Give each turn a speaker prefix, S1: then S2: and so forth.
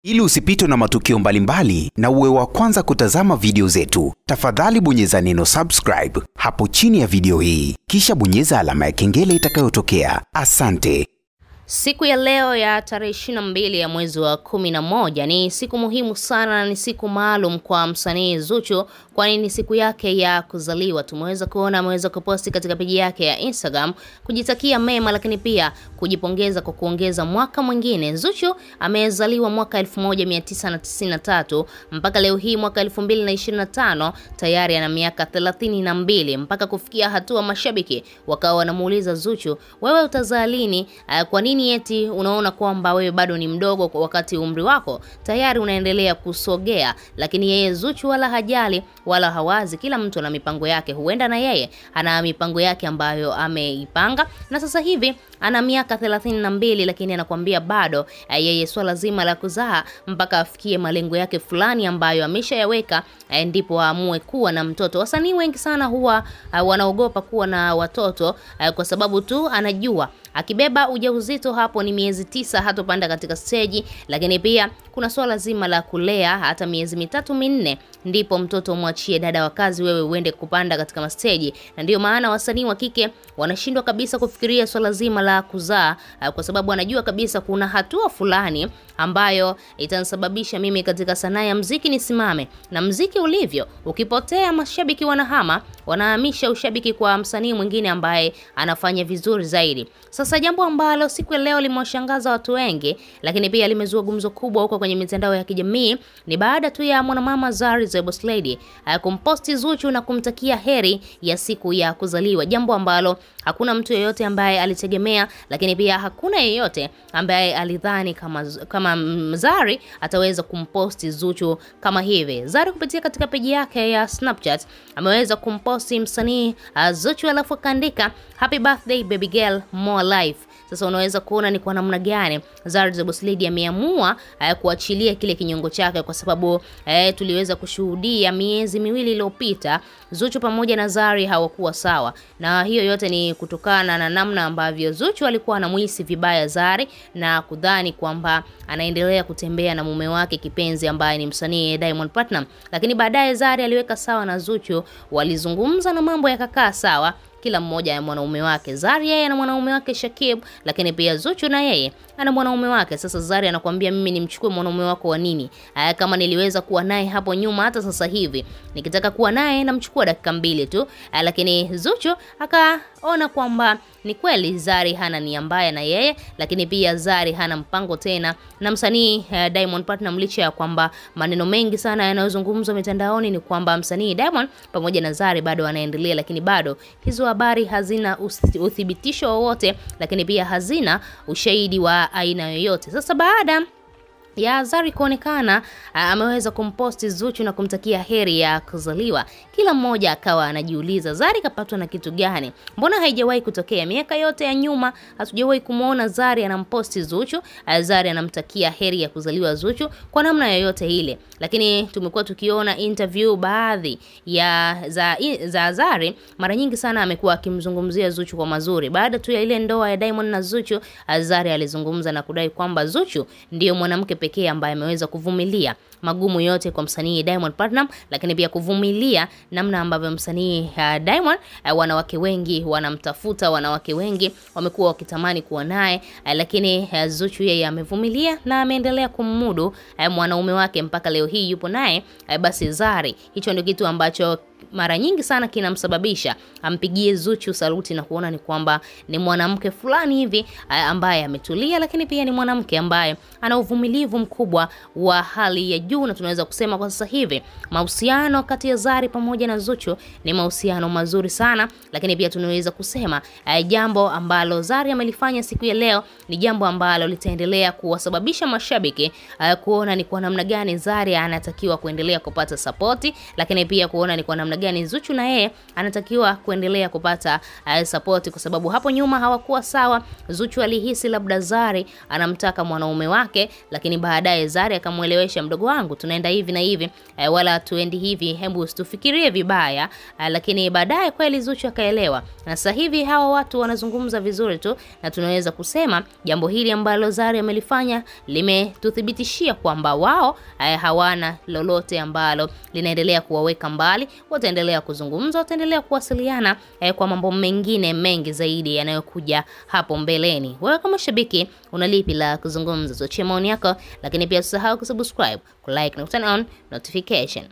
S1: Ili usipitwe na matukio mbalimbali na uwe wa kwanza kutazama video zetu, tafadhali bonyeza neno subscribe hapo chini ya video hii, kisha bonyeza alama ya kengele itakayotokea. Asante.
S2: Siku ya leo ya tarehe 22 ya mwezi wa 11 ni siku muhimu sana na ni siku maalum kwa msanii Zuchu, kwani ni siku yake ya kuzaliwa. Tumeweza kuona ameweza kuposti katika peji yake ya Instagram kujitakia mema, lakini pia kujipongeza kwa kuongeza mwaka mwingine. Zuchu amezaliwa mwaka 1993 mpaka leo hii mwaka 2025 tayari ana miaka 32, mpaka kufikia hatua mashabiki wakawa wanamuuliza Zuchu, wewe utazaa lini? Kwa nini eti unaona kwamba wewe bado ni mdogo wakati umri wako tayari unaendelea kusogea? Lakini yeye Zuchu wala hajali wala hawazi. Kila mtu ana mipango yake, huenda na yeye ana mipango yake ambayo ameipanga, na sasa hivi ana miaka 32, lakini anakuambia bado yeye swala zima la kuzaa mpaka afikie malengo yake fulani ambayo ameshayaweka ndipo aamue kuwa na mtoto. Wasanii wengi sana huwa wanaogopa kuwa na watoto kwa sababu tu anajua akibeba ujauzito hapo ni miezi 9 hatopanda katika stage, lakini pia kuna swala zima la kulea hata miezi 3-4 ndipo mtoto mwachie dada wa kazi wewe uende kupanda katika stage. Na ndio maana wasanii wa kike wanashindwa kabisa kufikiria swala zima la kuzaa kwa sababu anajua kabisa kuna hatua fulani ambayo itanisababisha mimi katika sanaa ya muziki nisimame. Na muziki ulivyo, ukipotea mashabiki wanahamisha ushabiki kwa msanii mwingine ambaye anafanya vizuri zaidi. Sasa jambo ambalo siku ya leo limewashangaza watu wengi, lakini pia limezua gumzo kubwa huko kwenye mitandao ya kijamii, ni baada tu ya mwanamama Zari the Boss Lady kumposti Zuchu na kumtakia heri ya siku ya kuzaliwa, jambo ambalo hakuna mtu yeyote ambaye alitegemea, lakini pia hakuna yeyote ambaye alidhani kama Zari ataweza kumposti Zuchu kama hivi. Zari kupitia katika peji yake ya Snapchat ameweza kumposti msanii Zuchu, alafu akaandika happy birthday baby girl, more life. Sasa unaweza kuona ni kwa namna gani Zari the Boss Lady ameamua kuachilia kile kinyongo chake, kwa sababu tuliweza kushuhudia miezi 2 iliyopita Zuchu pamoja na Zari hawakuwa sawa, na hiyo yote ni kutokana na namna ambavyo Zuchu alikuwa anamuhisi vibaya Zari na kudhani kwamba anaendelea kutembea na mume wake kipenzi ambaye ni msanii Diamond Platnumz. Lakini baadaye Zari aliweka sawa na Zuchu, walizungumza na mambo yakakaa sawa, kila mmoja ya mwanaume wake. Zari yeye ana mwanaume wake Shakib, lakini pia Zuchu na yeye ana mwanaume wake. Sasa Zari anakuambia mimi nimchukue mwanaume wako wa nini? Kama niliweza kuwa naye hapo nyuma, hata sasa hivi nikitaka kuwa naye namchukua dakika 2 tu. Lakini Zuchu akaona kwamba ni kweli Zari hana nia mbaya na yeye, lakini pia Zari hana mpango tena na msanii Diamond Platnumz, licha ya kwamba maneno mengi sana yanayozungumzwa mitandaoni ni kwamba msanii Diamond pamoja na Zari bado wanaendelea, lakini bado hizo habari hazina uthibitisho wowote, lakini pia hazina ushahidi wa aina yoyote. Sasa baada ya Zari kuonekana ameweza kumposti Zuchu na kumtakia heri ya kuzaliwa, kila mmoja akawa anajiuliza Zari kapatwa na kitu gani? Mbona haijawahi kutokea miaka yote ya nyuma? Hatujawahi kumuona Zari anamposti Zuchu, Zari anamtakia heri ya kuzaliwa Zuchu kwa namna yoyote ile. Lakini tumekuwa tukiona interview baadhi ya za Zari, mara nyingi sana amekuwa akimzungumzia Zuchu kwa mazuri. Baada tu ya ile ndoa ya Diamond na Zuchu, Zari alizungumza na kudai kwamba Zuchu ndiyo mwanamke pekee ambaye ameweza kuvumilia magumu yote kwa msanii Diamond Platnumz, lakini pia kuvumilia namna ambavyo msanii Diamond wanawake wengi wanamtafuta, wanawake wengi wamekuwa wakitamani kuwa naye, lakini Zuchu yeye amevumilia na ameendelea kummudu mwanaume wake mpaka leo hii yupo naye. Basi Zari, hicho ndio kitu ambacho mara nyingi sana kinamsababisha ampigie Zuchu saluti na kuona ni kwamba ni mwanamke fulani hivi ambaye ametulia, lakini pia ni mwanamke ambaye ana uvumilivu mkubwa wa hali ya juu. Na tunaweza kusema kwa sasa hivi mahusiano kati ya Zari pamoja na Zuchu ni mahusiano mazuri sana, lakini pia tunaweza kusema jambo ambalo Zari amelifanya siku ya leo ni jambo ambalo litaendelea kuwasababisha mashabiki kuona ni kwa namna gani Zari anatakiwa kuendelea kupata support, lakini pia kuona ni kwa namna namna gani Zuchu na yeye anatakiwa kuendelea kupata support, kwa sababu hapo nyuma hawakuwa sawa. Zuchu alihisi labda Zari anamtaka mwanaume wake, lakini baadaye Zari akamuelewesha, mdogo wangu, tunaenda hivi na hivi, wala tuendi hivi, hebu usitufikirie vibaya. Lakini baadaye kweli Zuchu akaelewa, na sasa hivi hawa watu wanazungumza vizuri tu, na tunaweza kusema jambo hili ambalo Zari amelifanya limetuthibitishia kwamba wao hawana lolote ambalo linaendelea kuwaweka mbali. Wataendelea kuzungumza, wataendelea kuwasiliana kwa mambo mengine mengi zaidi yanayokuja hapo mbeleni. Wewe kama shabiki una lipi la kuzungumza? Tuachie maoni yako, lakini pia usisahau kusubscribe, kulike na turn on notification.